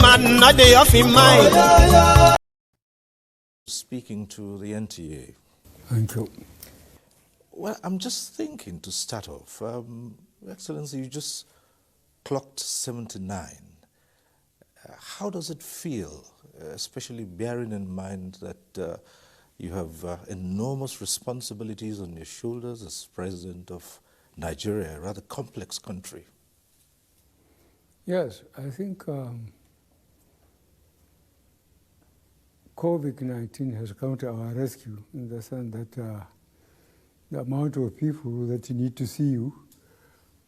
man, not the off in mind. Speaking to the NTA. Thank you. Well, I'm just thinking to start off. Excellency, you just clocked 79. How does it feel, especially bearing in mind that you have enormous responsibilities on your shoulders as president of Nigeria, a rather complex country? Yes, I think COVID-19 has come to our rescue in the sense that the amount of people that need to see you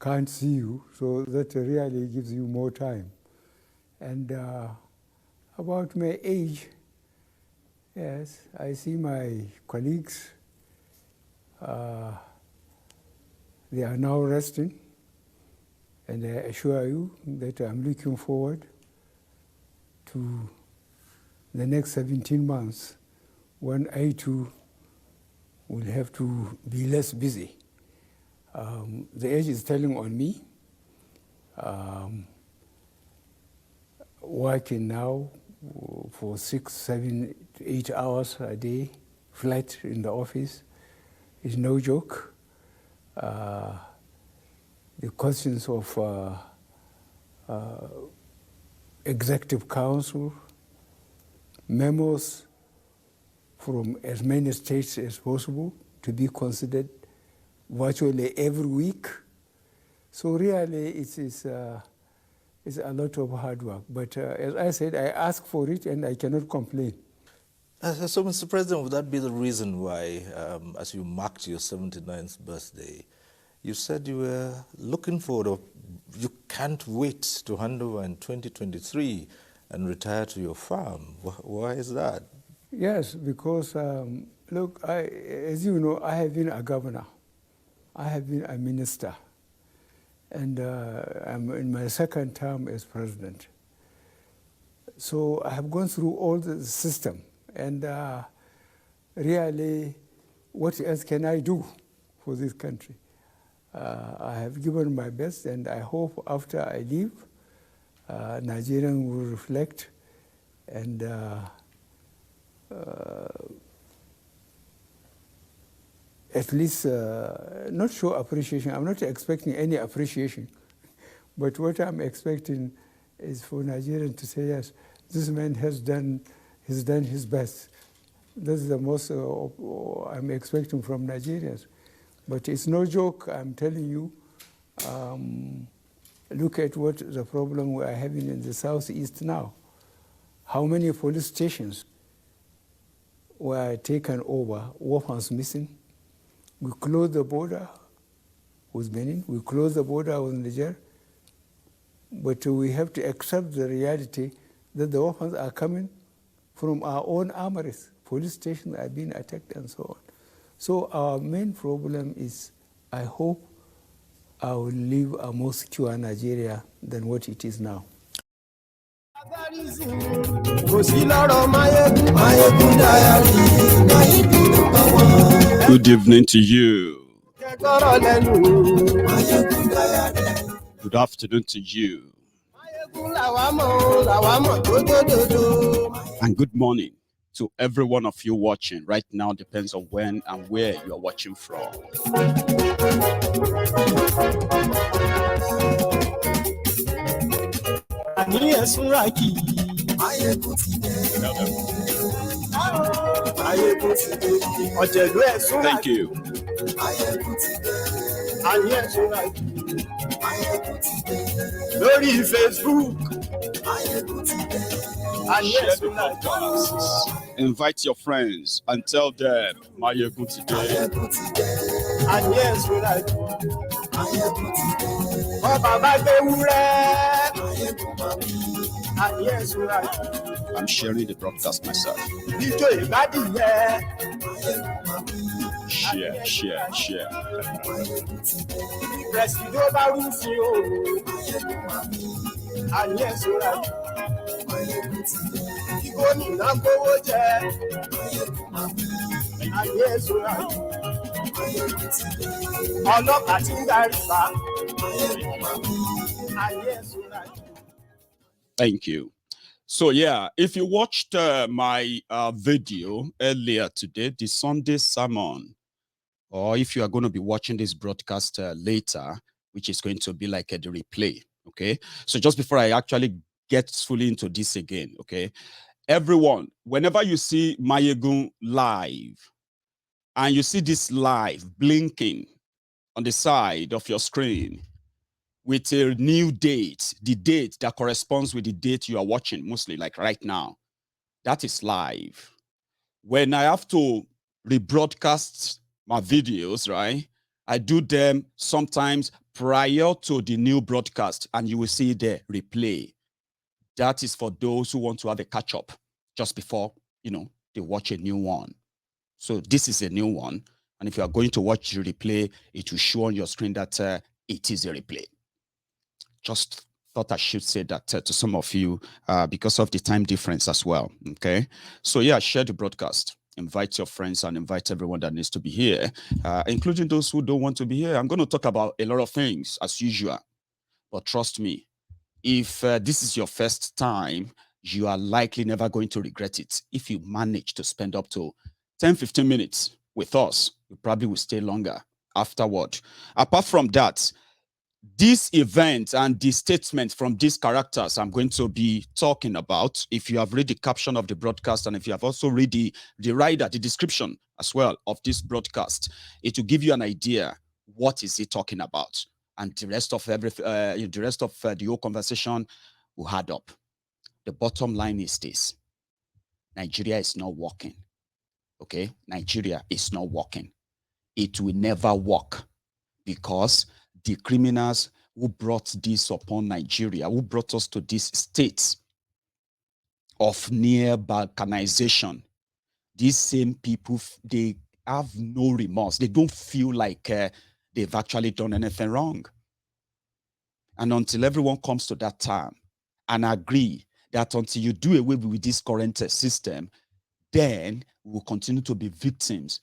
can't see you, so that really gives you more time. And about my age, yes, I see my colleagues, they are now resting, and I assure you that I'm looking forward to the next 17 months when I too will have to be less busy. The age is telling on me. Working now for 6, 7, 8 hours a day, flat in the office, is no joke. The questions of executive council, memos from as many states as possible to be considered virtually every week. So really it is it's a lot of hard work. But as I said, I ask for it and I cannot complain. So, Mr. President, would that be the reason why, as you marked your 79th birthday, you said you were looking forward, or you can't wait to hand over in 2023 and retire to your farm? Why is that? Yes, because, look, as you know, I have been a governor. I have been a minister. And I'm in my second term as president. So I have gone through all the system. And really, what else can I do for this country? I have given my best, and I hope after I leave, Nigerians will reflect and at least not show appreciation. I'm not expecting any appreciation, but what I'm expecting is for Nigerians to say, yes, this man has done his best. This is the most I'm expecting from Nigerians. But it's no joke, I'm telling you. Look at what the problem we are having in the southeast now. How many police stations were taken over, weapons missing? We closed the border with Benin, we closed the border with Niger, but we have to accept the reality that the weapons are coming from our own armories. Police stations are being attacked and so on. So our main problem is, I hope I will leave a more secure Nigeria than what it is now. Good evening to you. Good afternoon to you. And good morning to every one of you watching. Right now depends on when and where you are watching from. Thank you. Lórí Facebook. Share the podcast. Invite your friends and tell them Maiyegun today. And yes, we like and yes, we like I'm sharing the broadcast myself. Share. And yes, we like Thank you. So yeah, if you watched my video earlier today, the Sunday sermon, or if you are going to be watching this broadcast later, which is going to be like the replay, okay? So just before I actually get fully into this again, okay? Everyone, whenever you see Maiyegun live, and you see this live blinking on the side of your screen with a new date, the date that corresponds with the date you are watching, mostly like right now, that is live. When I have to rebroadcast my videos, right, I do them sometimes prior to the new broadcast, and you will see the replay. That is for those who want to have a catch up just before, they watch a new one. So this is a new one. And if you are going to watch the replay, it will show on your screen that it is a replay. Just thought I should say that to some of you because of the time difference as well. Okay. So yeah, share the broadcast. Invite your friends and invite everyone that needs to be here, including those who don't want to be here. I'm going to talk about a lot of things as usual. But trust me, if this is your first time, you are likely never going to regret it. If you manage to spend up to 10, 15 minutes with us, you probably will stay longer afterward. Apart from that, this event and the statement from these characters I'm going to be talking about, if you have read the caption of the broadcast and if you have also read the rider, the description as well of this broadcast, it will give you an idea what is it talking about. And the rest of the whole conversation will add up. The bottom line is this: Nigeria is not working. Okay, Nigeria is not working. It will never work because the criminals who brought this upon Nigeria, who brought us to this state of near balkanization, these same people, they have no remorse. They don't feel like they've actually done anything wrong. And until everyone comes to that time and agree that until you do away with this current system, then we will continue to be victims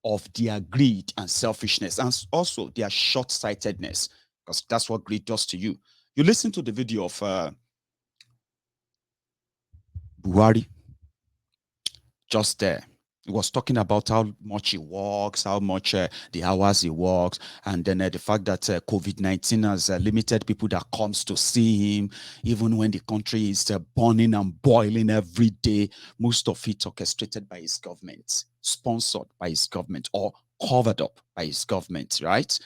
of their greed and selfishness, and also their short-sightedness, because that's what greed does to you. You listen to the video of Buhari just there. He was talking about how much he works, how much the hours he works, and then the fact that COVID-19 has limited people that comes to see him, even when the country is burning and boiling every day, most of it orchestrated by his government, sponsored by his government, or covered up by his government, right?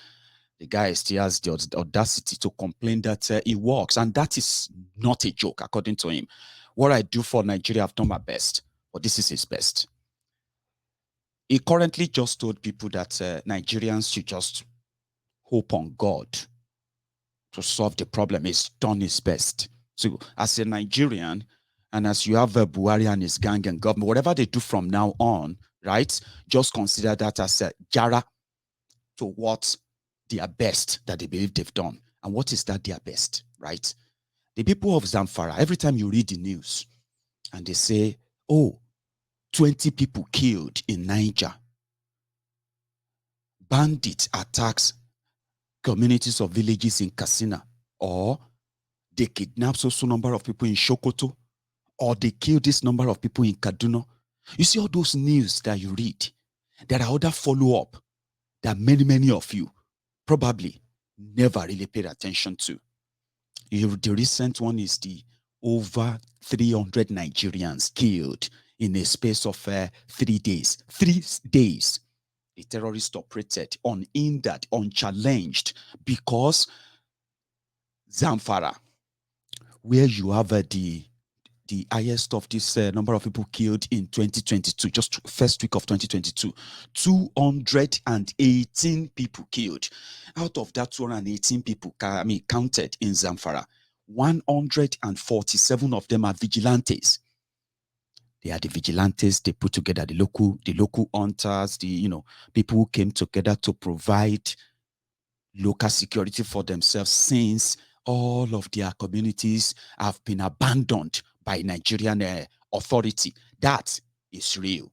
The guy still has the audacity to complain that he works, and that is not a joke, according to him. What I do for Nigeria, I've done my best, but this is his best. He currently just told people that Nigerians should just hope on God to solve the problem. He's done his best. So as a Nigerian, and as you have Buhari and his gang and government, whatever they do from now on, right, just consider that as a jara to what their best that they believe they've done. And what is that their best, right? The people of Zamfara, every time you read the news and they say, oh, 20 people killed in Niger. Bandit attacks communities of villages in Katsina, or they kidnap so number of people in Sokoto, or they kill this number of people in Kaduna. You see all those news that you read, there are other follow-up that many of you probably never really paid attention to. The recent one is the over 300 Nigerians killed in a space of 3 days. 3 days. The terrorists operated unhindered, unchallenged, because Zamfara, where you have the highest of this number of people killed in 2022, just first week of 2022, 218 people killed. Out of that 218 people, counted in Zamfara, 147 of them are vigilantes. They are the vigilantes. They put together the local hunters, people who came together to provide local security for themselves, since all of their communities have been abandoned by Nigerian authority. That is real.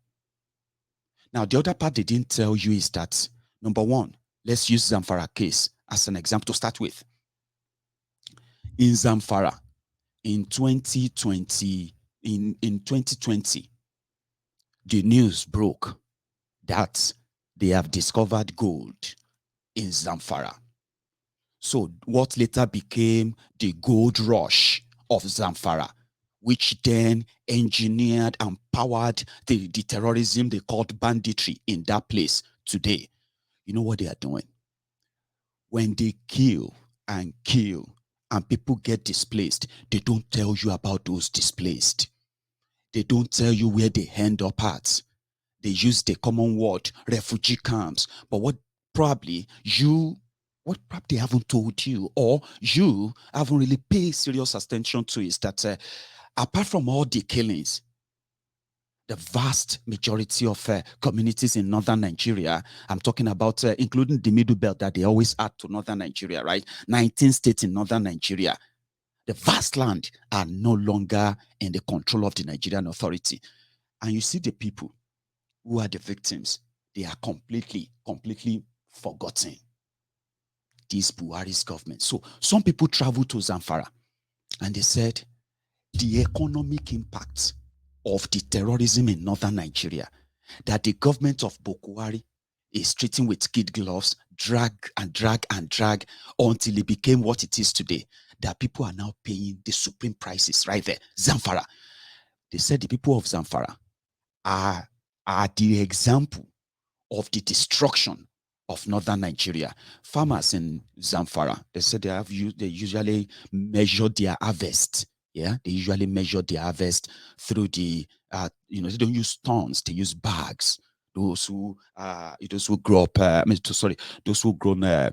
Now, the other part they didn't tell you is that, number one, let's use Zamfara case as an example to start with. In Zamfara, in 2020, in 2020, the news broke that they have discovered gold in Zamfara. So what later became the gold rush of Zamfara, which then engineered and powered the terrorism they called banditry in that place today. You know what they are doing? When they kill and people get displaced, they don't tell you about those displaced. They don't tell you where they end up at. They use the common word, refugee camps. But what probably they haven't told you, or you haven't really paid serious attention to, is that apart from all the killings, the vast majority of communities in northern Nigeria, I'm talking about including the middle belt that they always add to northern Nigeria, right? 19 states in northern Nigeria. The vast land are no longer in the control of the Nigerian authority. And you see the people who are the victims, they are completely forgotten. This Buhari's government. So some people traveled to Zamfara and they said the economic impact of the terrorism in northern Nigeria that the government of Buhari is treating with kid gloves, drag until it became what it is today, that people are now paying the supreme prices right there. Zamfara. They said the people of Zamfara are the example of the destruction of northern Nigeria. Farmers in Zamfara, they said they usually measure their harvest. Yeah, they usually measure their harvest through the they don't use tons, they use bags. Those who grow up, those who grow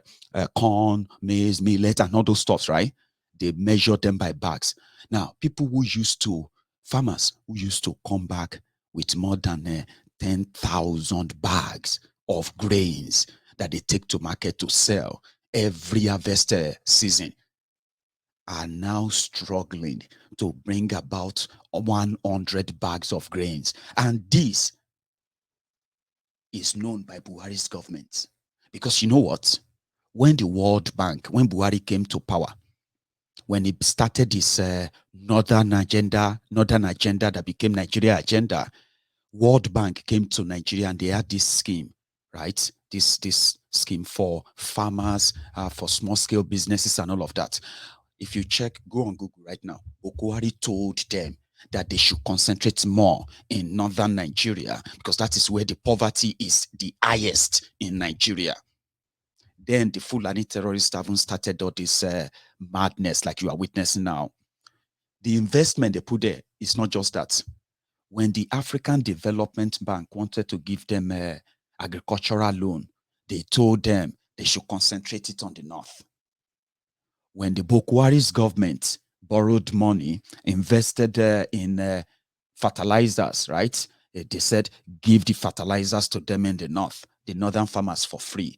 corn, maize, millet, and all those stuffs, right? They measure them by bags. Now, farmers who used to come back with more than 10,000 bags of grains that they take to market to sell every harvest season are now struggling to bring about 100 bags of grains. And this is known by Buhari's government. Because you know what? When the World Bank, when Buhari came to power, when he started this northern agenda that became Nigeria agenda, World Bank came to Nigeria and they had this scheme, right? This scheme for farmers, for small scale businesses and all of that. If you go on Google right now, Buhari told them that they should concentrate more in northern Nigeria because that is where the poverty is the highest in Nigeria. Then the Fulani terrorists haven't started all this madness like you are witnessing now. The investment they put there is not just that. When the African Development Bank wanted to give them an agricultural loan, they told them they should concentrate it on the north. When the Buhari's government borrowed money, invested in fertilizers, right? They said, give the fertilizers to them in the north, the northern farmers for free.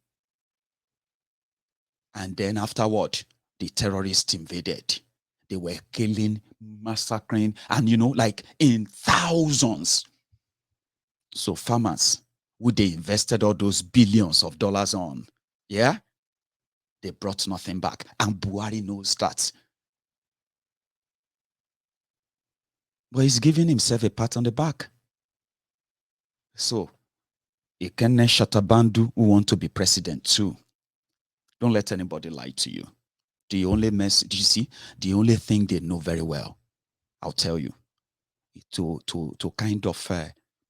And then afterward, the terrorists invaded. They were killing, massacring, and like in thousands. So farmers, who they invested all those billions of dollars on, yeah, they brought nothing back. And Buhari knows that. But he's giving himself a pat on the back. So, Ikenne Shatabandu, who want to be president too, don't let anybody lie to you. The only the only thing they know very well, I'll tell you, to kind of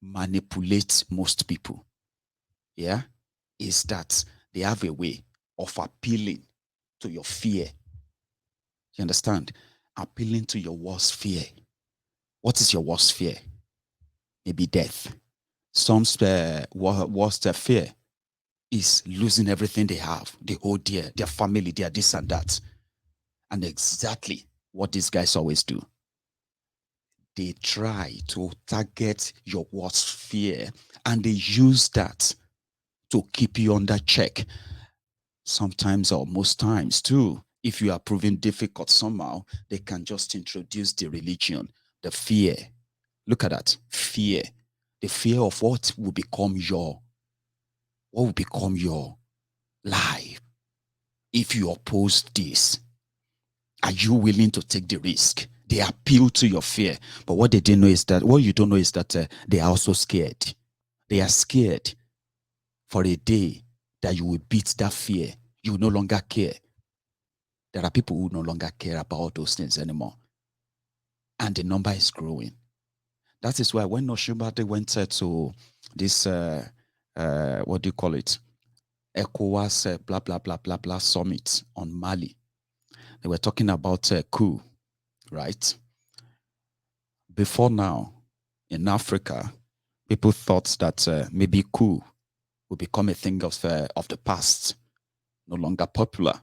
manipulate most people, yeah, is that they have a way of appealing to your fear. You understand? Appealing to your worst fear. What is your worst fear? Maybe death. Some's worst fear is losing everything they have, they hold dear, their family, their this and that. And exactly what these guys always do. They try to target your worst fear and they use that to keep you under check. Sometimes or most times too, if you are proving difficult somehow, they can just introduce the religion, the fear. Look at that, fear. The fear of what will become your life if you oppose this. Are you willing to take the risk? They appeal to your fear. But what they didn't know is that, what you don't know is that they are also scared. They are scared for a day that you will beat that fear. You will no longer care. There are people who no longer care about those things anymore. And the number is growing. That is why when Osinbajo went to this, what do you call it? ECOWAS, blah, blah, blah, blah, blah, summit on Mali. They were talking about a coup, right? Before now, in Africa, people thought that maybe coup would become a thing of the past, no longer popular.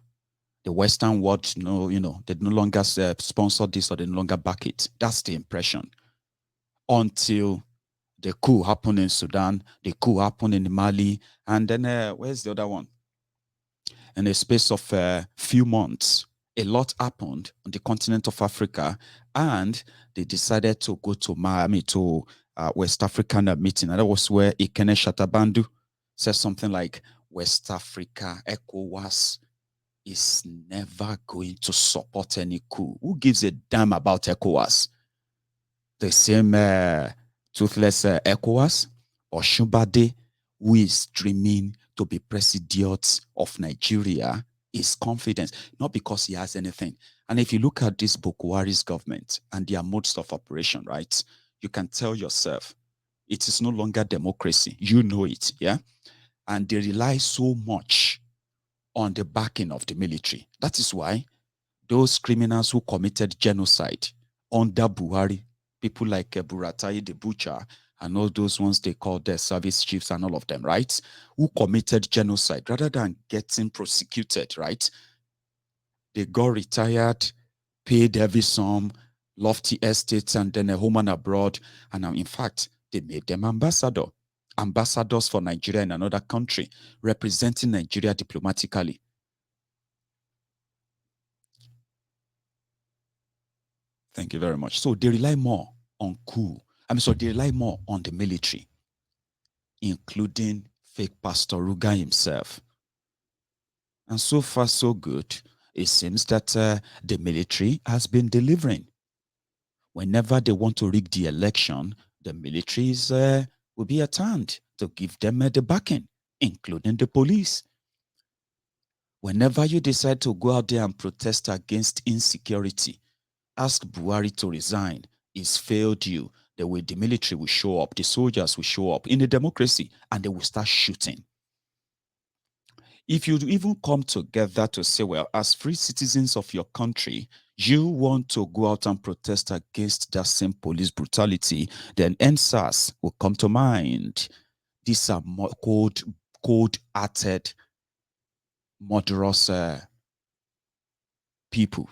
The Western world, they no longer sponsor this or they no longer back it. That's the impression. Until the coup happened in Sudan, the coup happened in Mali, and then where's the other one? In a space of a few months, a lot happened on the continent of Africa, and they decided to go to Miami to West African meeting, and that was where Ikene Shatabandu said something like, West Africa, ECOWAS is never going to support any coup. Who gives a damn about ECOWAS? The same toothless ECOWAS, or Osinbajo, who is dreaming to be president of Nigeria, is confident, not because he has anything. And if you look at this Buhari's government and their modes of operation, right, you can tell yourself, it is no longer democracy. You know it, yeah? And they rely so much on the backing of the military. That is why those criminals who committed genocide under Buhari, people like Buratai the Butcher, and all those ones they call their service chiefs and all of them, right? Who committed genocide, rather than getting prosecuted, right? They got retired, paid heavy sum, lofty estates, and then a home and abroad. And now, in fact, they made them ambassadors for Nigeria in another country, representing Nigeria diplomatically. Thank you very much. So they rely more on coup. They rely more on the military, including fake Pastor Ruga himself. And so far, so good. It seems that the military has been delivering. Whenever they want to rig the election, the military will be at hand to give them the backing, including the police. Whenever you decide to go out there and protest against insecurity, ask Buhari to resign. He's failed you. The way the military will show up, the soldiers will show up in a democracy, and they will start shooting. If you even come together to say, well, as free citizens of your country, you want to go out and protest against that same police brutality, then NSAS will come to mind. These are cold-hearted, murderous people.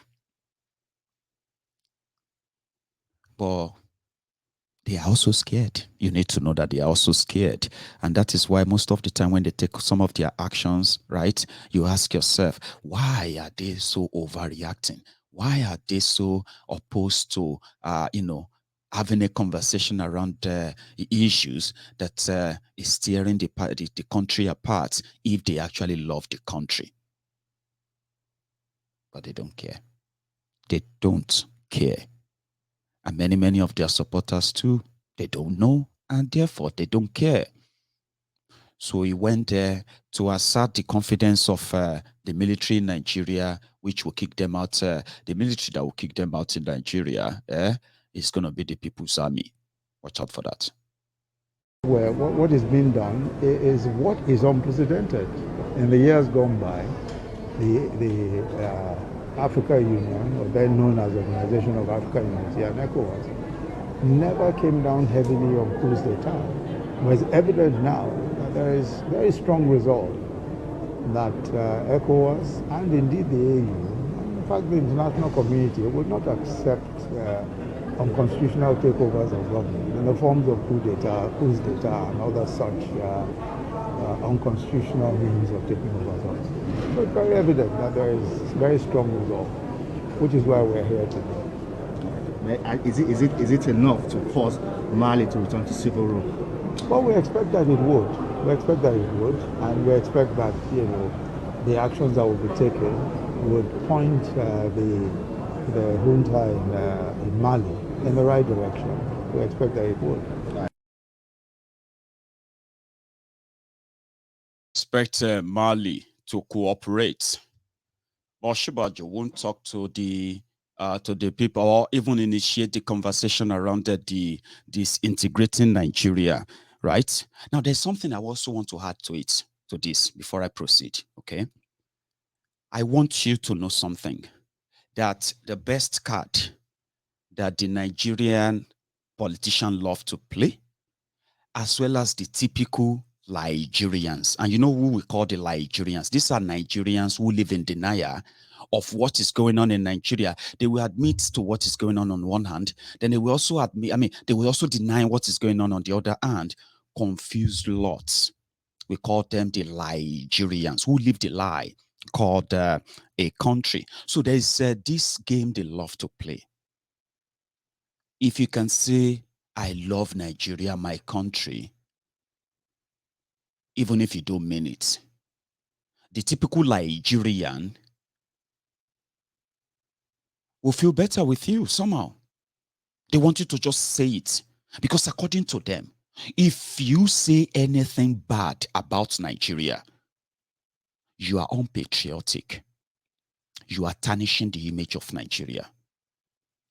But they are also scared. You need to know that they are also scared. And that is why most of the time when they take some of their actions, right, you ask yourself, why are they so overreacting? Why are they so opposed to, having a conversation around issues that is tearing the country apart if they actually love the country? But they don't care. They don't care. And many of their supporters too, they don't know, and therefore they don't care. So he went there to assert the confidence of the military in Nigeria, which will kick them out. The military that will kick them out in Nigeria is going to be the People's Army. Watch out for that. Well, what is being done is what is unprecedented. In the years gone by, the Africa Union, or then known as the Organization of African Unity and ECOWAS, never came down heavily on coups d'etat. But it's evident now that there is very strong resolve that ECOWAS and indeed the AU, and in fact the international community, would not accept unconstitutional takeovers of government in the forms of coups d'etat and other such unconstitutional means of taking over government. So it's very evident that there is very strong resolve, which is why we're here today. Is it enough to force Mali to return to civil rule? Well, we expect that it would. We expect that it would, and we expect that the actions that will be taken would point the the junta in Mali in the right direction. We expect that it would. Expect Mali to cooperate. But Osinbajo won't talk to the people or even initiate the conversation around this integrating Nigeria, right? Now, there's something I also want to add to this before I proceed, okay? I want you to know something, that the best card that the Nigerian politician love to play, as well as the typical Nigerians. And you know who we call the Nigerians? These are Nigerians who live in denial of what is going on in Nigeria. They will admit to what is going on one hand, then they will also they will also deny what is going on the other hand. Confused lots. We call them the Nigerians who live the lie called a country. So there is this game they love to play. If you can say, I love Nigeria, my country, even if you don't mean it, the typical Nigerian will feel better with you somehow. They want you to just say it, because according to them, if you say anything bad about Nigeria, you are unpatriotic. You are tarnishing the image of Nigeria.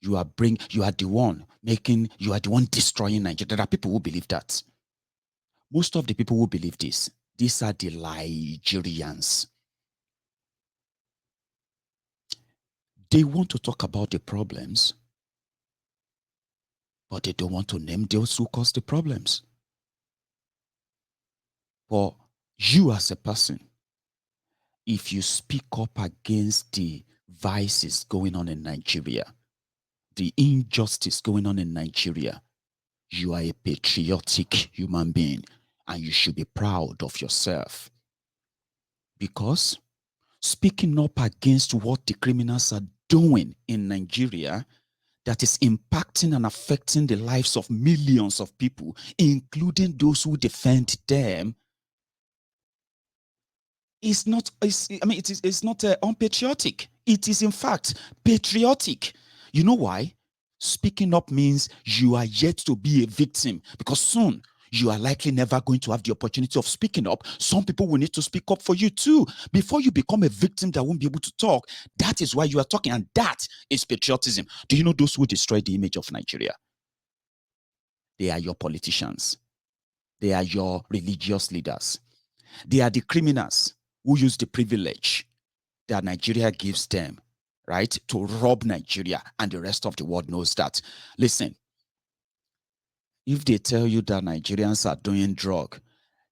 You are the one destroying Nigeria. There are people who believe that. Most of the people who believe this, these are the Nigerians. They want to talk about the problems, but they don't want to name those who cause the problems. For you as a person, if you speak up against the vices going on in Nigeria, the injustice going on in Nigeria, you are a patriotic human being and you should be proud of yourself. Because speaking up against what the criminals are doing in Nigeria that is impacting and affecting the lives of millions of people, including those who defend them, it's not unpatriotic. It is in fact patriotic. You know why? Speaking up means you are yet to be a victim, because soon you are likely never going to have the opportunity of speaking up. Some people will need to speak up for you too before you become a victim that won't be able to talk. That is why you are talking, and that is patriotism. Do you know those who destroy the image of Nigeria? They are your politicians. They are your religious leaders. They are the criminals who use the privilege that Nigeria gives them, right, to rob Nigeria, and the rest of the world knows that. Listen, if they tell you that Nigerians are doing drug,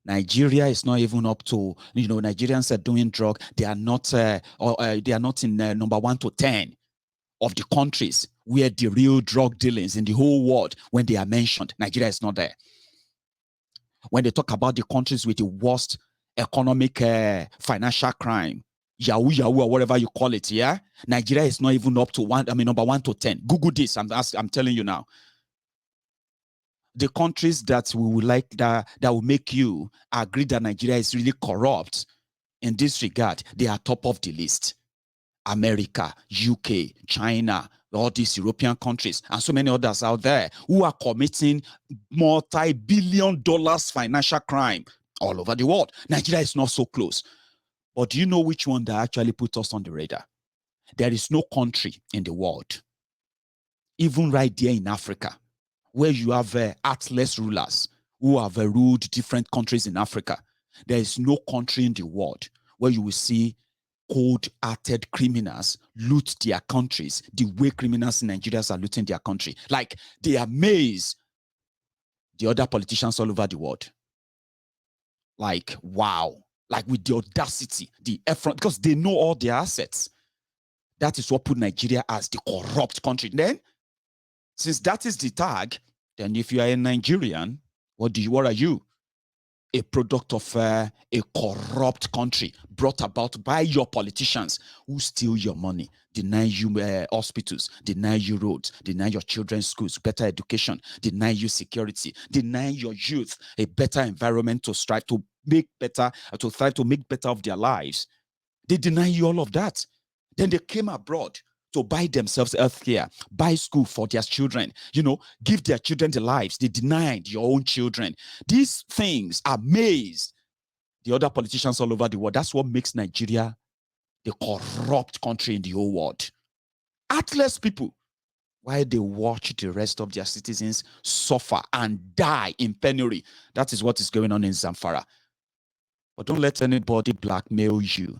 Nigeria is not even up to, Nigerians are doing drug. They are not, they are not in number 1 to 10 of the countries where the real drug dealings in the whole world, when they are mentioned, Nigeria is not there. When they talk about the countries with the worst economic financial crime, Yahoo, or whatever you call it, yeah, Nigeria is not even up to number 1 to 10. Google this. I'm telling you now. The countries that we would like that will make you agree that Nigeria is really corrupt in this regard, they are top of the list. America, UK, China, all these European countries, and so many others out there who are committing multi-billion dollars financial crime all over the world. Nigeria is not so close. But do you know which one that actually put us on the radar? There is no country in the world, even right there in Africa, where you have heartless rulers who have ruled different countries in Africa. There is no country in the world where you will see cold-hearted criminals loot their countries the way criminals in Nigeria are looting their country. Like, they amaze the other politicians all over the world. Like, wow. Like, with the audacity, the effort, because they know all their assets. That is what put Nigeria as the corrupt country. Then, since that is the tag, then if you are a Nigerian, what are you? A product of a corrupt country brought about by your politicians who steal your money, deny you hospitals, deny you roads, deny your children's schools, better education, deny you security, deny your youth a better environment to strive to make better, to try to make better of their lives. They deny you all of that. Then they came abroad to buy themselves healthcare, buy school for their children, give their children the lives they denied your own children. These things amaze the other politicians all over the world. That's what makes Nigeria the corrupt country in the whole world. Heartless people, while they watch the rest of their citizens suffer and die in penury. That is what is going on in Zamfara. But don't let anybody blackmail you.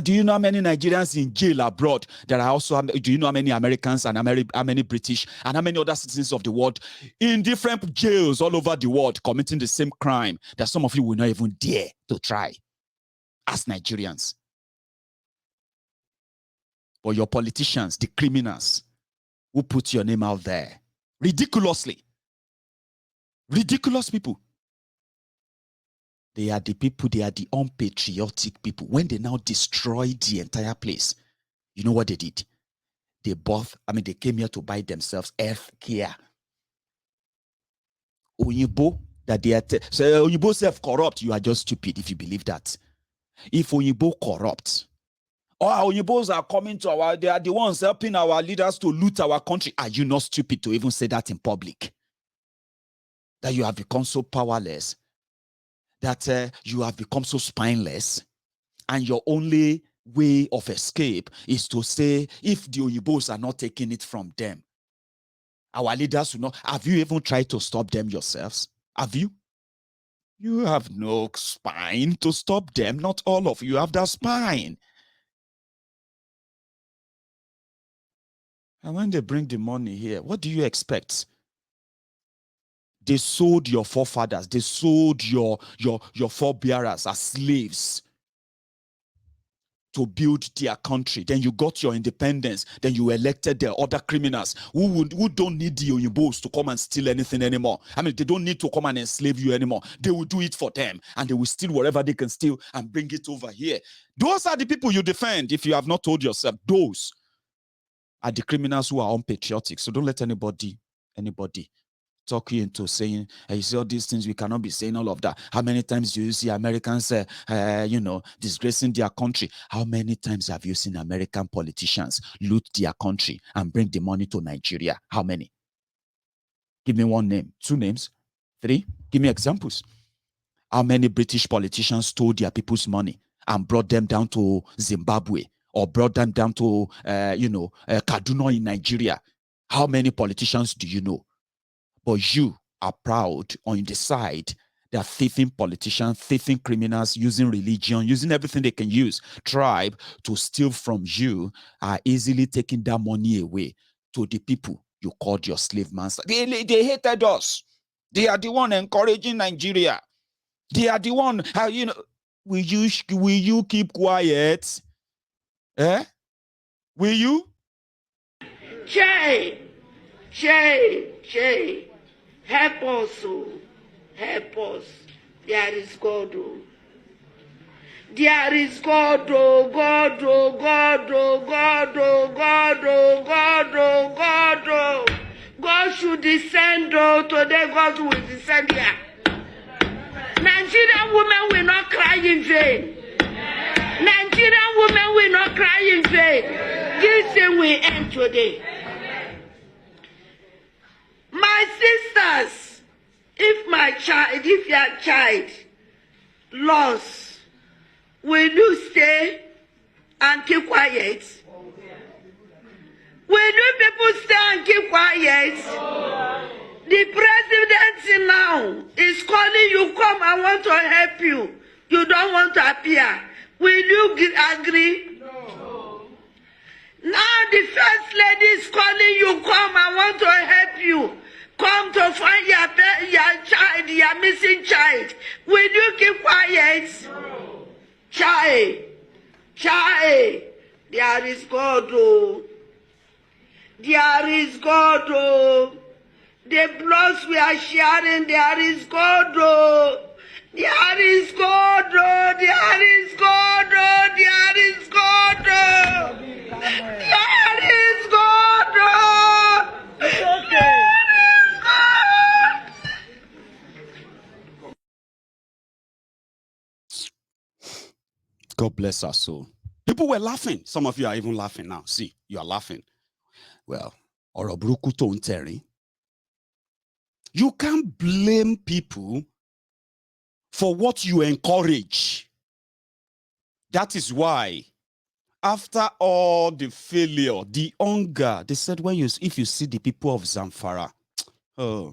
Do you know how many Nigerians in jail abroad? There are also, do you know how many Americans and how many British and how many other citizens of the world in different jails all over the world committing the same crime that some of you will not even dare to try as Nigerians? But your politicians, the criminals, who put your name out there ridiculously. Ridiculous people. They are the people, they are the unpatriotic people. When they now destroy the entire place, you know what they did? They came here to buy themselves health care. Oyibo, that they are, so Oyibo self-corrupt, you are just stupid if you believe that. If Oyibo corrupt, our Oyibos are coming to they are the ones helping our leaders to loot our country. Are you not stupid to even say that in public? That you have become so powerless, that you have become so spineless, and your only way of escape is to say, if the Oyibos are not taking it from them, our leaders will not. Have you even tried to stop them yourselves? Have you? You have no spine to stop them. Not all of you have that spine. And when they bring the money here, what do you expect? They sold your forefathers. They sold your forebearers as slaves to build their country. Then you got your independence. Then you elected the other criminals who don't need the Oyinbos to come and steal anything anymore. They don't need to come and enslave you anymore. They will do it for them, and they will steal whatever they can steal and bring it over here. Those are the people you defend. If you have not told yourself, those are the criminals who are unpatriotic. So don't let anybody talk you into saying, you see all these things, we cannot be saying all of that. How many times do you see Americans, disgracing their country? How many times have you seen American politicians loot their country and bring the money to Nigeria? How many? Give me one name, 2 names, 3. Give me examples. How many British politicians stole their people's money and brought them down to Zimbabwe or brought them down to, Kaduna in Nigeria? How many politicians do you know? But you are proud on the side that thieving politicians, thieving criminals, using religion, using everything they can use, tribe to steal from you, are easily taking that money away to the people you called your slave masters. They hated us. They are the one encouraging Nigeria. They are the one, will you keep quiet? Will you? Shay, help us, oh, help us. There is God, oh. There is God, oh, God, oh, God, oh, God, oh, God, oh, God, oh, God, oh. God should descend, oh, today God will descend here. Nigerian women will not cry in vain. Nigerian women will not cry in vain. This thing will end today. My sisters, if your child lost, will you stay and keep quiet? Will you people stay and keep quiet? The president now is calling you, come, I want to help you. You don't want to appear. Will you agree? No. Now the first lady is calling you, come, I want to help you. Come to find your child, your missing child. Will you keep quiet? No. Child, there is God, oh. There is God, oh. The bloods we are sharing, there is God, oh. There is God, oh. There is God, oh. There is God, oh. There is God, oh. It's okay. God bless our soul. People People were laughing. Some of you are even laughing now. See, you are laughing. Well, Oroburuku to Nteri. You can't blame people for what you encourage. That is why, after all the failure, the hunger, they said, if you see the people of Zamfara, oh,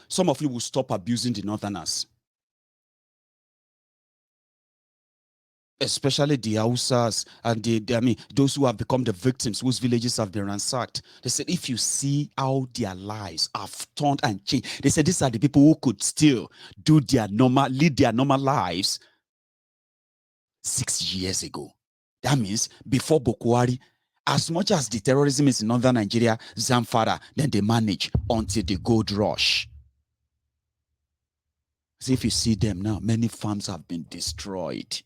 some of you will stop abusing the Northerners. Especially the Hausas and those who have become the victims, whose villages have been ransacked. They said, if you see how their lives have turned and changed, they said these are the people who could still lead their normal lives 6 years ago. That means before Buhari, as much as the terrorism is in northern Nigeria, Zamfara, then they manage until the gold rush. So if you see them now, many farms have been destroyed.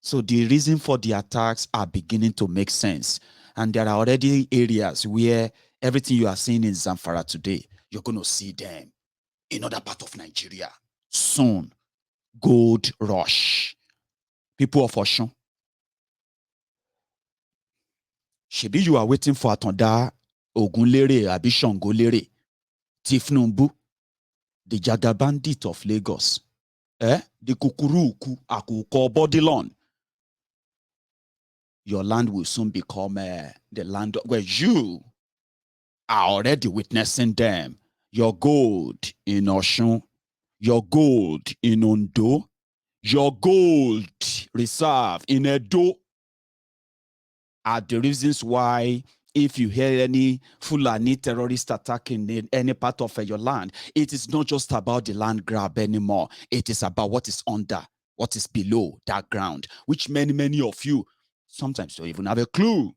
So the reason for the attacks are beginning to make sense. And there are already areas where everything you are seeing in Zamfara today, you're going to see them in other part of Nigeria soon. Gold rush. People of Osun. Shebi you are waiting for Atonda Ogunlere Abi Shangolere, Tifnumbu, the Jaga bandit of Lagos. The Kukuruku Akuko Bodilon. Your land will soon become the land where you are already witnessing them. Your gold in Osun, your gold in Ondo, your gold reserve in Edo are the reasons why, if you hear any Fulani terrorist attack in any part of your land, it is not just about the land grab anymore. It is about what is under, what is below that ground, which many of you sometimes don't even have a clue.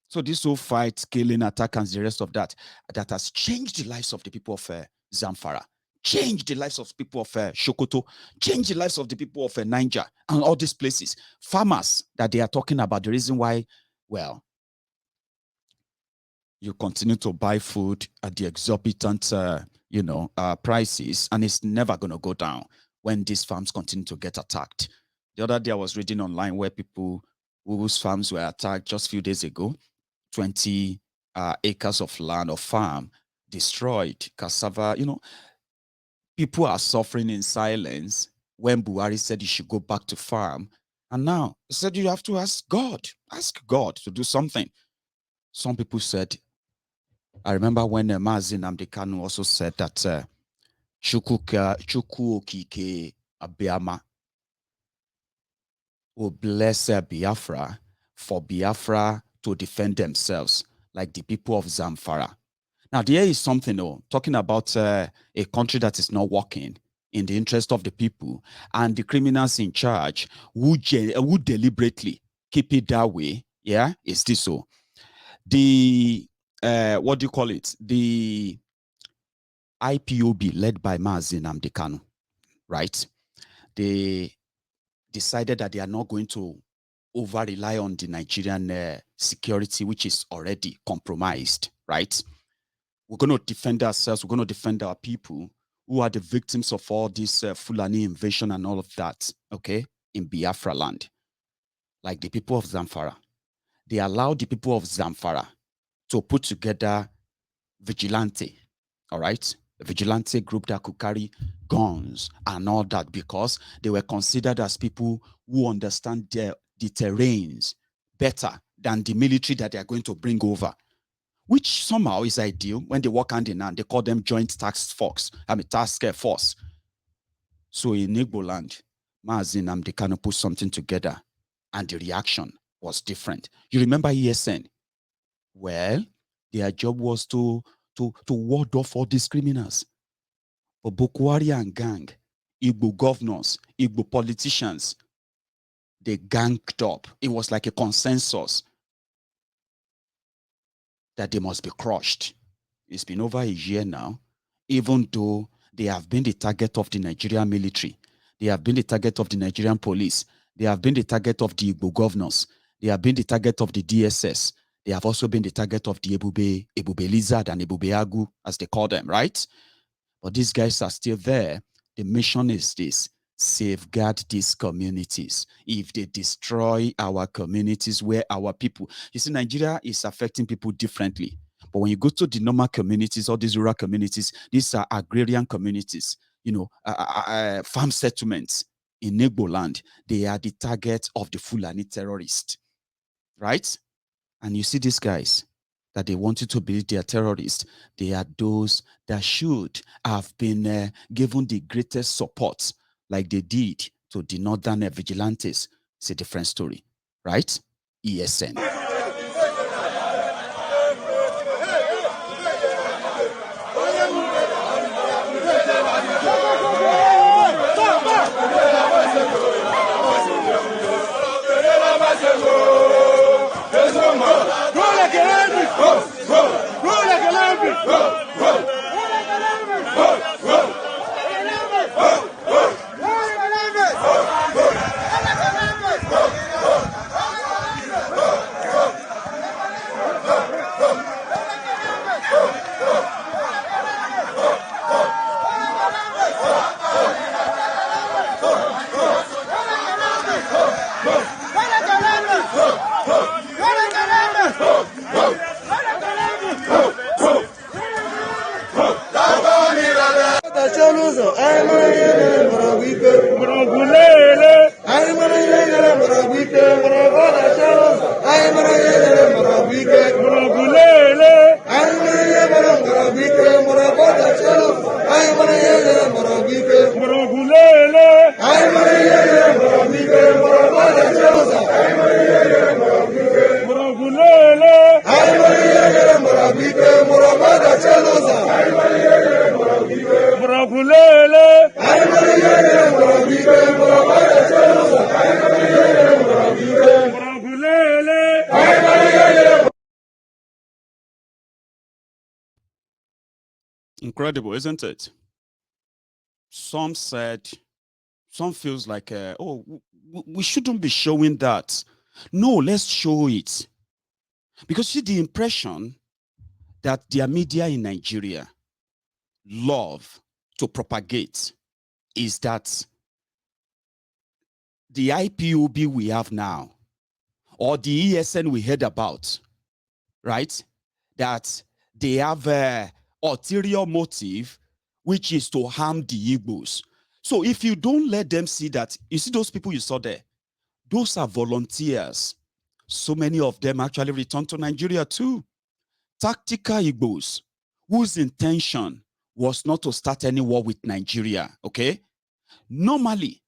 So this whole fight, killing, attack, and the rest of that has changed the lives of the people of Zamfara, changed the lives of people of Sokoto, changed the lives of the people of Niger, and all these places. Farmers that they are talking about, the reason why, well, you continue to buy food at the exorbitant, prices, and it's never going to go down when these farms continue to get attacked. The other day I was reading online where people whose farms were attacked just a few days ago, 20 acres of land or farm destroyed, cassava, people are suffering in silence when Buhari said you should go back to farm. And now he said you have to ask God to do something. Some people said, I remember when Mazi Nnamdi Kanu also said that Chukwu Okike Abiama will bless Biafra for Biafra to defend themselves, like the people of Zamfara. Now, there is something, talking about a country that is not working in the interest of the people, and the criminals in charge who deliberately keep it that way. Yeah, is this so? The what do you call it? The IPOB led by Mazi Nnamdi Kanu, right? They decided that they are not going to over rely on the Nigerian security, which is already compromised, right? We're going to defend ourselves. We're going to defend our people who are the victims of all this Fulani invasion and all of that, okay, in Biafra land. Like the people of Zamfara. They allowed the people of Zamfara to put together vigilante, all right? A vigilante group that could carry guns and all that, because they were considered as people who understand the terrains better than the military that they are going to bring over, which somehow is ideal. When they work hand in hand, they call them joint task force. So in Igbo land, Mazi Nnamdi Kanu put something together, and the reaction was different. You remember ESN? Well, their job was to ward off all these criminals. But Buhari and gang, Igbo governors, Igbo politicians, they ganged up. It was like a consensus that they must be crushed. It's been over a year now, even though they have been the target of the Nigerian military. They have been the target of the Nigerian police. They have been the target of the Igbo governors. They have been the target of the DSS. They have also been the target of the Ebube Lizard and Ebube Agu, as they call them, right? But these guys are still there. The mission is this: safeguard these communities. If they destroy our communities where our people, you see, Nigeria is affecting people differently. But when you go to the normal communities, all these rural communities, these are agrarian communities, farm settlements in Igbo land, they are the target of the Fulani terrorists, right? And you see these guys that they wanted to believe they are terrorists. They are those that should have been given the greatest support, like they did to the northern vigilantes. It's a different story, right? ESN. Incredible, isn't it? Some said, some feels like, we shouldn't be showing that. No, let's show it. Because see, the impression that their media in Nigeria love to propagate is that the IPOB we have now, or the ESN we heard about, right? That they have a ulterior motive, which is to harm the Igbos. So if you don't let them see that, you see those people you saw there, those are volunteers. So many of them actually returned to Nigeria too. Tactical Igbos, whose intention was not to start any war with Nigeria, okay? Normally,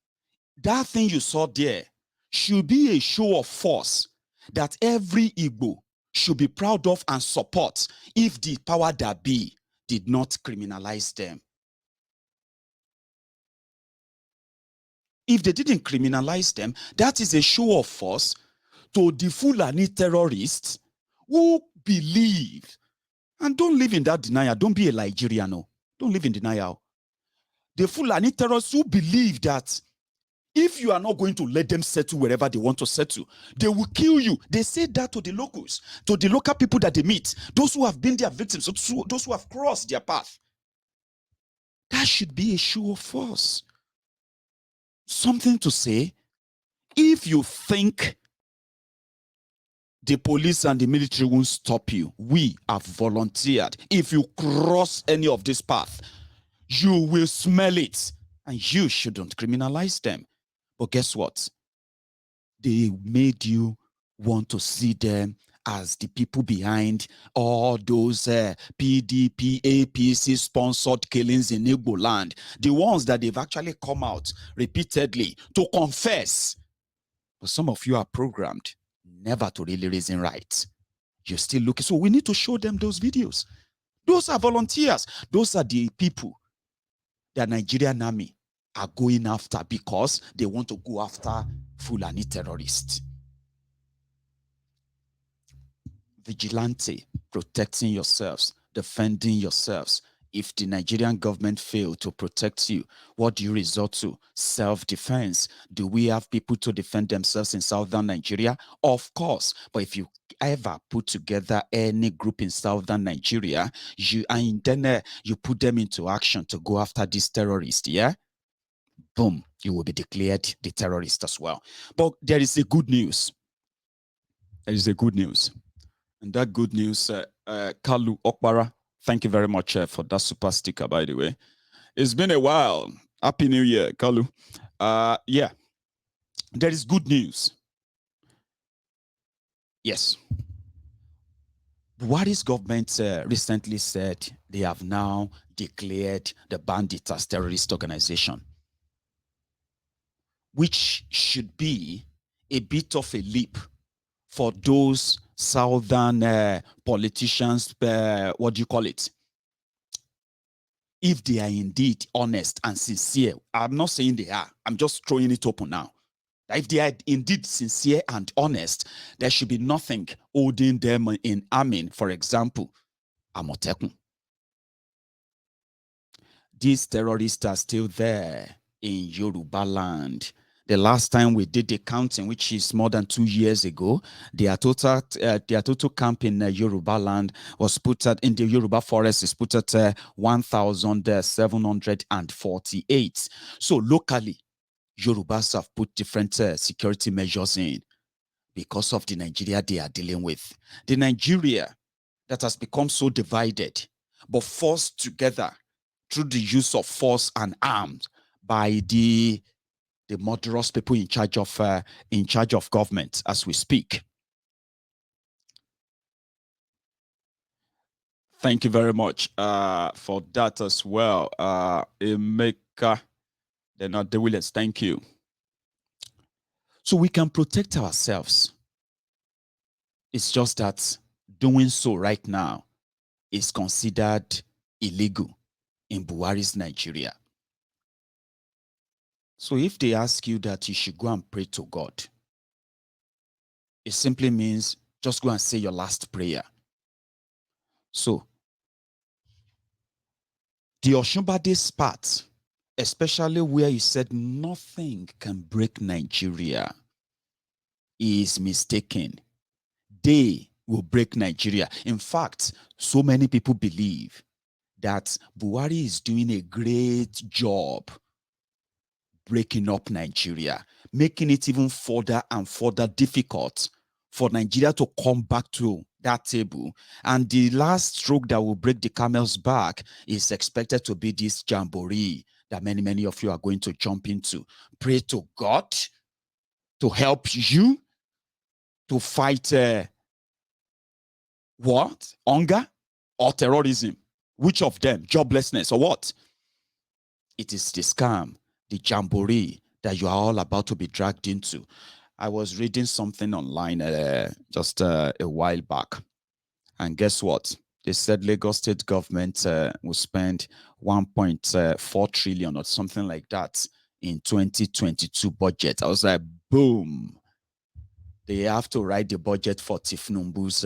that thing you saw there should be a show of force that every Igbo should be proud of and support if the power that be did not criminalize them. If they didn't criminalize them, that is a show of force to the Fulani terrorists who believe, and don't live in that denial, don't be a Nigerian, no. Don't live in denial. The Fulani terrorists who believe that if you are not going to let them settle wherever they want to settle, they will kill you. They say that to the locals, to the local people that they meet, those who have been their victims, those who have crossed their path. That should be a show of force. Something to say, if you think the police and the military won't stop you, we have volunteered. If you cross any of this path, you will smell it, and you shouldn't criminalize them. But guess what? They made you want to see them as the people behind all those PDP, APC sponsored killings in Igbo land. The ones that they've actually come out repeatedly to confess. But some of you are programmed never to really reason right. You're still looking. So we need to show them those videos. Those are volunteers. Those are the people that Nigerian army are going after because they want to go after Fulani terrorists. Vigilante, protecting yourselves, defending yourselves. If the Nigerian government failed to protect you, what do you resort to? Self-defense. Do we have people to defend themselves in southern Nigeria? Of course. But if you ever put together any group in southern Nigeria, you put them into action to go after these terrorists, yeah? boom, you will be declared the terrorist as well. But there is a good news. There is a good news. And that good news, Kalu Okbara, thank you very much for that super sticker, by the way. It's been a while. Happy New Year, Kalu. Yeah, there is good news. Yes. Buhari's government recently said they have now declared the bandits as terrorist organization, which should be a bit of a leap for those southern politicians, what do you call it? If they are indeed honest and sincere. I'm not saying they are. I'm just throwing it open now. If they are indeed sincere and honest, there should be nothing holding them in arming, for example, Amotekun. These terrorists are still there in Yoruba land. The last time we did the counting, which is more than 2 years ago, their total camp in Yoruba land was put at, in the Yoruba forest, is put at 1,748. So locally, Yorubas have put different security measures in because of the Nigeria they are dealing with. The Nigeria that has become so divided, but forced together through the use of force and arms by the murderous people in charge of government as we speak. Thank you very much for that as well. Emeka, they're not the Williams. Thank you. So we can protect ourselves. It's just that doing so right now is considered illegal in Buhari's Nigeria. So if they ask you that you should go and pray to God, it simply means just go and say your last prayer. So the Osinbajo's part, especially where he said nothing can break Nigeria, is mistaken. They will break Nigeria. In fact, so many people believe that Buhari is doing a great job breaking up Nigeria, making it even further and further difficult for Nigeria to come back to that table. And the last stroke that will break the camel's back is expected to be this jamboree that many of you are going to jump into. Pray to God to help you to fight what? Hunger or terrorism? Which of them? Joblessness or what? It is the scam, the jamboree that you are all about to be dragged into. I was reading something online just a while back. And guess what? They said Lagos state government will spend 1.4 trillion or something like that in 2022 budget. I was like, boom. They have to write the budget for Tifnumbu's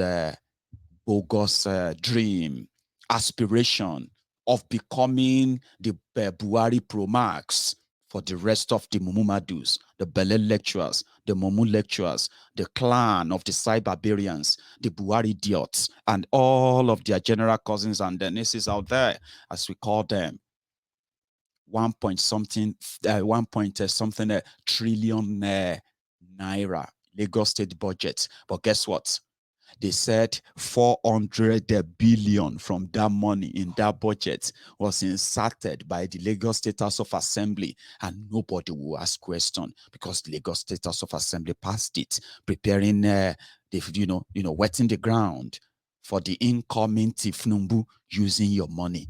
bogus dream, aspiration of becoming the Buhari Pro Max for the rest of the Mumumadus, the Bele lecturers, the Momu lecturers, the clan of the Cybarbarians, the Buhari idiots, and all of their general cousins and their nieces out there, as we call them. 1 point something trillion naira Lagos state budget. But guess what? They said 400 billion from that money in that budget was inserted by the Lagos State House of Assembly, and nobody will ask question because the Lagos State House of Assembly passed it, preparing wetting the ground for the incoming Tifnumbu using your money.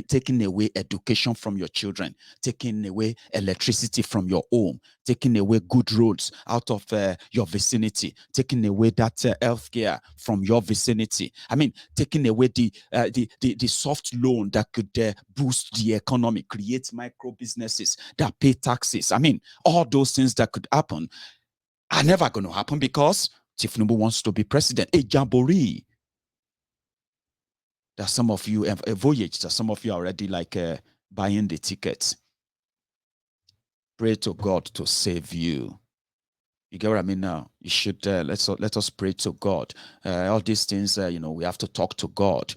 Taking away education from your children, taking away electricity from your home, taking away good roads out of your vicinity, taking away that healthcare from your vicinity. I mean, taking away the soft loan that could boost the economy, create micro businesses that pay taxes. I mean, all those things that could happen are never going to happen because Tifnumbu wants to be president. A jamboree. That some of you have a voyage, that some of you are already buying the tickets. Pray to God to save you. You get what I mean now? You should let us pray to God. All these things, we have to talk to God.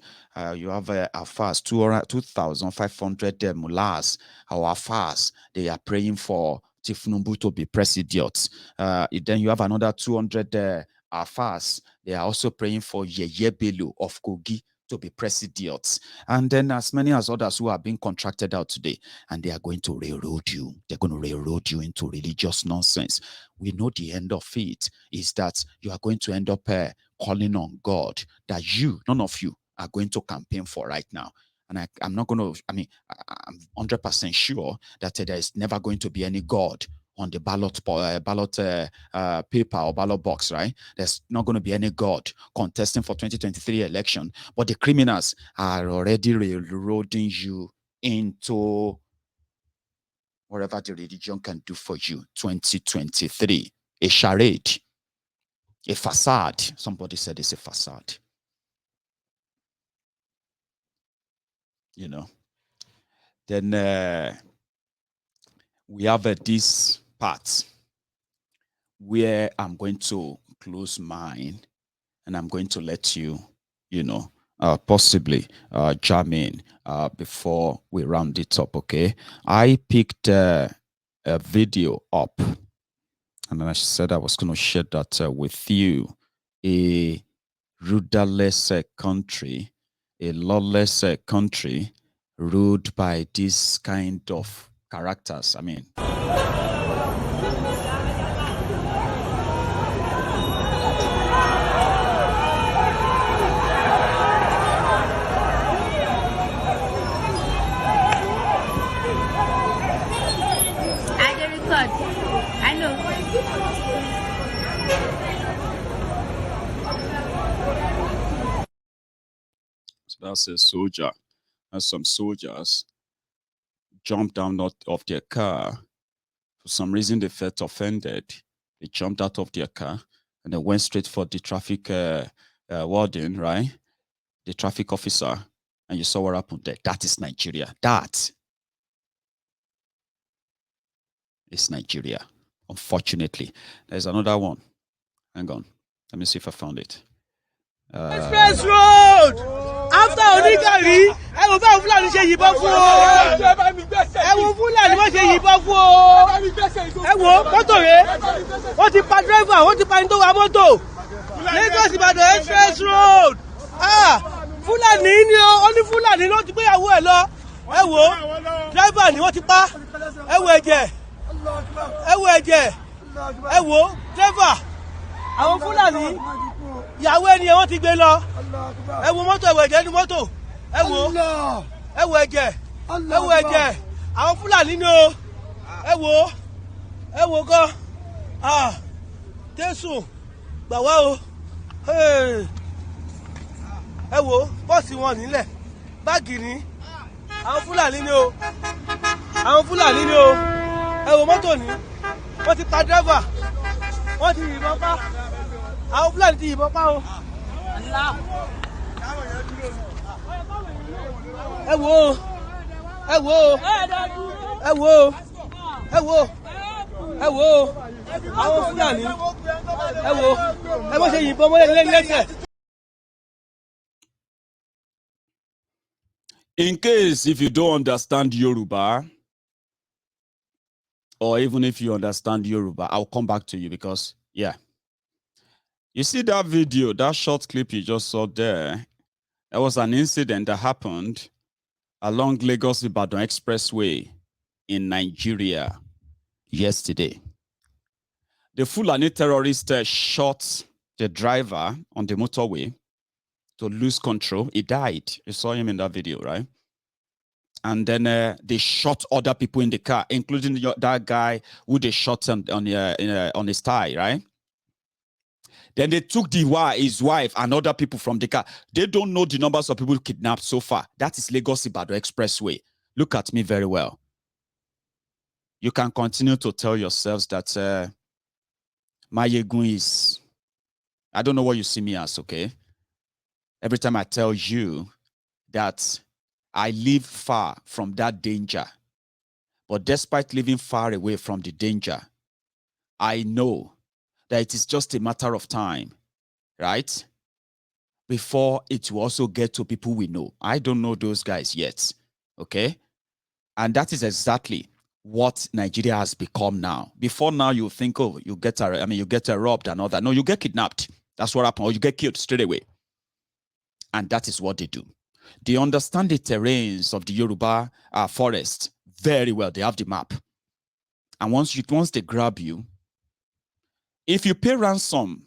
You have our fast, 2,500 mullahs, our fast. They are praying for Tifnumbu to be president. Then you have another 200 fast. They are also praying for Yeye Bello of Kogi to be president. And then as many as others who are being contracted out today, and they are going to railroad you. They're going to railroad you into religious nonsense. We know the end of it is that you are going to end up calling on God that none of you are going to campaign for right now. And I'm not going to, I'm 100% sure that there is never going to be any God on the ballot paper or ballot box, right? There's not going to be any God contesting for 2023 election, but the criminals are already railroading you into whatever the religion can do for you. 2023, a charade, a facade. Somebody said it's a facade. Then we have this part where I'm going to close mine and I'm going to let you, possibly jam in before we round it up, okay? I picked a video up and then I said I was going to share that with you. A rudderless country, a lawless country ruled by this kind of characters. So that's a soldier. And some soldiers jumped down out of their car. For some reason, they felt offended. They jumped out of their car and they went straight for the traffic warden, right? The traffic officer. And you saw what happened there. That is Nigeria. That is Nigeria. Unfortunately. There's another one. Hang on. Let me see if I found it. Express road! After Onígàrí, ẹ wo báwọn Fúlàní ṣe yìnbọn fún o. Ẹ wo Fúlàní wọ́n ṣe yìnbọn fún o. Ẹ wo mọ́tò rẹ̀, wọ́n ti pa dírẹ́fà, wọ́n ti pa ní tó wa mọ́tò. Lagos Ìbàdàn Express road. Fúlàní ni o, ó ní Fúlàní ló ti gbéyàwó ẹ̀ lọ. Ẹ wo dírẹ́fà ni wọ́n ti pa. Ẹ wo ẹ̀jẹ̀. Ẹ wo ẹ̀jẹ̀. Ẹ wo dírẹ́fà. Àwọn Fúlàní. Ìyàwó ẹni wọ́n ti gbé lọ. Ẹ wo mọ́tò, ẹ wo ẹ̀jẹ̀ ní mọ́tò. Ẹ wo ẹ̀jẹ̀. Ẹ wo ẹ̀jẹ̀. Àwọn Fúlàní ni o. Ẹ wo gan. Jésù gbà wá o. Ẹ wo bọ́ọ̀sì wọn nílẹ̀. Báàgì ni. Àwọn Fúlàní ni o. Àwọn Fúlàní ni o. Ẹ wo mọ́tò ni. Wọ́n ti pa dírẹ́fà. Wọ́n ti yìnbọn pa. Àwọn Fúlàní ti yìnbọn pa o. Ẹ wo ẹ wo ẹ wo ẹ wo ẹ wo àwọn Fúlàní ẹ wo ẹ bó ṣe yìnbọn mọ́ lẹ́sẹ̀. In case if you don't understand Yoruba, or even if you understand Yoruba, I'll come back to you because, yeah. You see that video, that short clip you just saw there, there was an incident that happened along Lagos-Ibadan Expressway in Nigeria yesterday. The Fulani terrorist shot the driver on the motorway to lose control. He died. You saw him in that video, right? And then they shot other people in the car, including that guy who they shot on his thigh, right? Then they took his wife and other people from the car. They don't know the numbers of people kidnapped so far. That is Lagos-Ibadan Expressway. Look at me very well. You can continue to tell yourselves that Maiyegun is, I don't know what you see me as, okay? Every time I tell you that I live far from that danger, but despite living far away from the danger, I know that it is just a matter of time, right? Before it will also get to people we know. I don't know those guys yet, okay? And that is exactly what Nigeria has become now. Before now, you think, oh, you get robbed and all that. No, you get kidnapped. That's what happened. Or you get killed straight away. And that is what they do. They understand the terrains of the Yoruba forest very well. They have the map. And once they grab you, if you pay ransom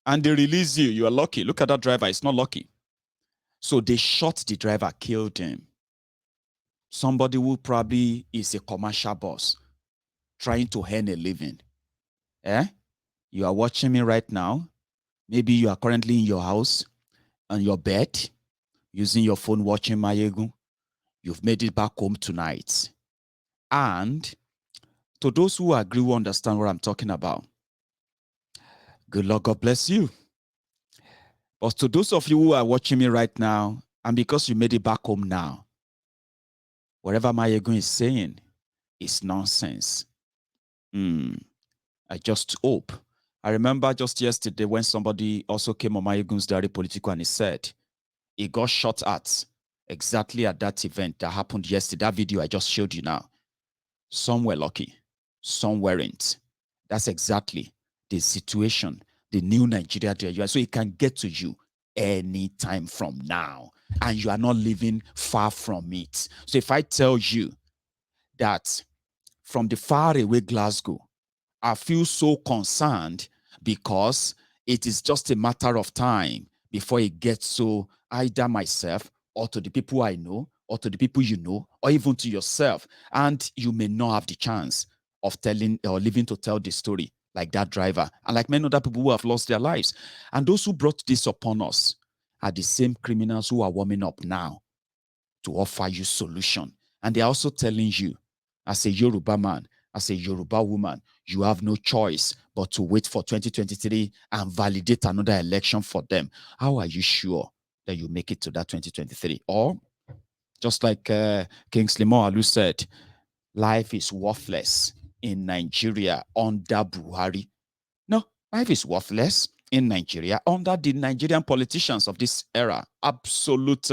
and they release you, you are lucky. Look at that driver. It's not lucky. So they shot the driver, killed him. Somebody who probably is a commercial boss trying to earn a living. You are watching me right now. Maybe you are currently in your house, on your bed, using your phone, watching Maiyegun. You've made it back home tonight. And to those who agree, who understand what I'm talking about, good luck, God bless you. But to those of you who are watching me right now, and because you made it back home now, whatever Maiyegun is saying is nonsense. I just hope. I remember just yesterday when somebody also came on Maiyegun's Diary Politico and he said he got shot at exactly at that event that happened yesterday. That video I just showed you now. Some were lucky, some weren't. That's exactly the situation, the new Nigeria there you are. So it can get to you anytime from now. And you are not living far from it. So if I tell you that from the far away Glasgow, I feel so concerned because it is just a matter of time before it gets to either myself or to the people I know or to the people you know or even to yourself. And you may not have the chance of telling or living to tell the story like that driver and like many other people who have lost their lives. And those who brought this upon us are the same criminals who are warming up now to offer you solution. And they're also telling you, as a Yoruba man, as a Yoruba woman, you have no choice but to wait for 2023 and validate another election for them. How are you sure that you make it to that 2023? Or, just like Kingsley Moalu said, life is worthless in Nigeria under Buhari. No, life is worthless in Nigeria under the Nigerian politicians of this era. Absolute,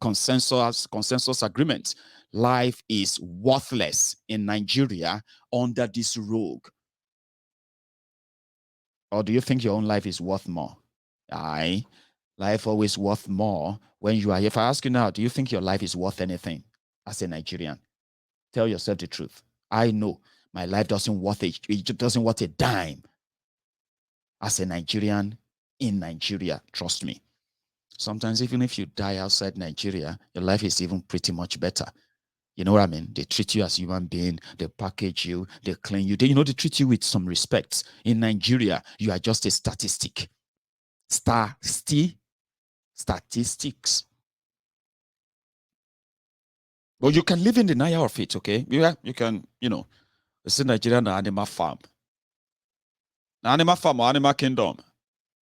consensus agreement. Life is worthless in Nigeria under this rogue. Or do you think your own life is worth more? Aye, life always worth more when you are here. If I ask you now, do you think your life is worth anything as a Nigerian? Tell yourself the truth. I know my life doesn't worth a dime as a Nigerian in Nigeria. Trust me. Sometimes even if you die outside Nigeria, your life is even pretty much better. You know what I mean? They treat you as a human being. They package you. They clean you. They treat you with some respect. In Nigeria, you are just a statistic. Statistics. But you can live in denial of it, okay? Yeah, you can, it's in Nigeria, the animal farm. The animal farm or animal kingdom.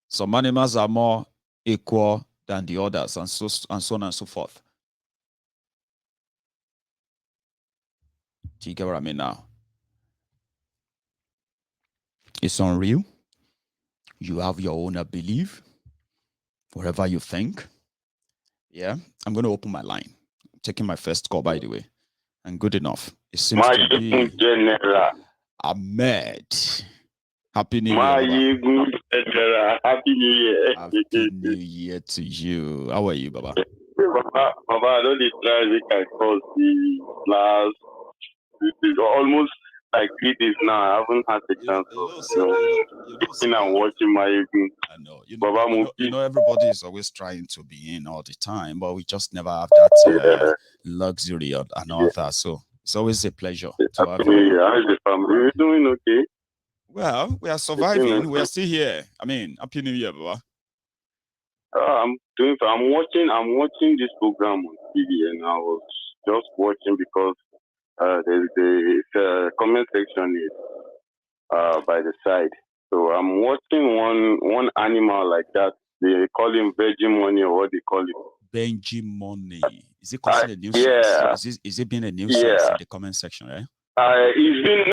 Some animals are more equal than the others, and so on and so forth. Do you get what I mean now? It's unreal. You have your own belief, whatever you think. Yeah, I'm going to open my line. I'm taking my first call, by the way. And good enough. It seems to be General Ahmed. Happy New Year. Maiyegun General. Happy New Year. Happy New Year to you. How are you, Baba? Baba, I don't need to call the last. Almost like 3 days now. I haven't had the chance of and watching Maiyegun. I know. Baba, everybody is always trying to be in all the time, but we just never have that luxury and all that. So it's always a pleasure to have you. How's the family? We're doing okay. Well, we are surviving. We are still here. I mean, Happy New Year, Baba. I'm doing. I'm watching this program on TV, and I was just watching because the comment section is by the side. So I'm watching one animal like that. They call him Virgin Money, or what they call it. Virgin Money. Is it considered a nuisance? Yeah. Is it being a nuisance in the comment section, right? It's been